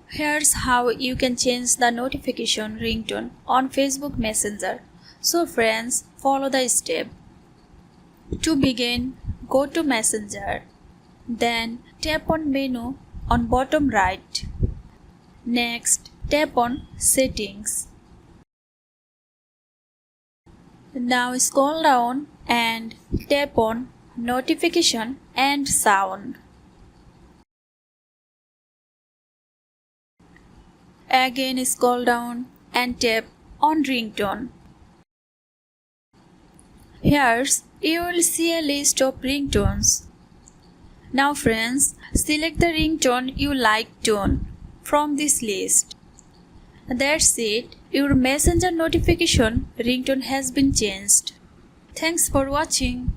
Here's how you can change the notification ringtone on Facebook Messenger. So friends, follow the step. To begin, go to Messenger. Then tap on menu on bottom right. Next, tap on Settings. Now scroll down and tap on Notification and Sound. Again scroll down and tap on Ringtone. Here you will see a list of ringtones. Now friends, select the ringtone you like tone from this list. That's it, your Messenger notification ringtone has been changed. Thanks for watching.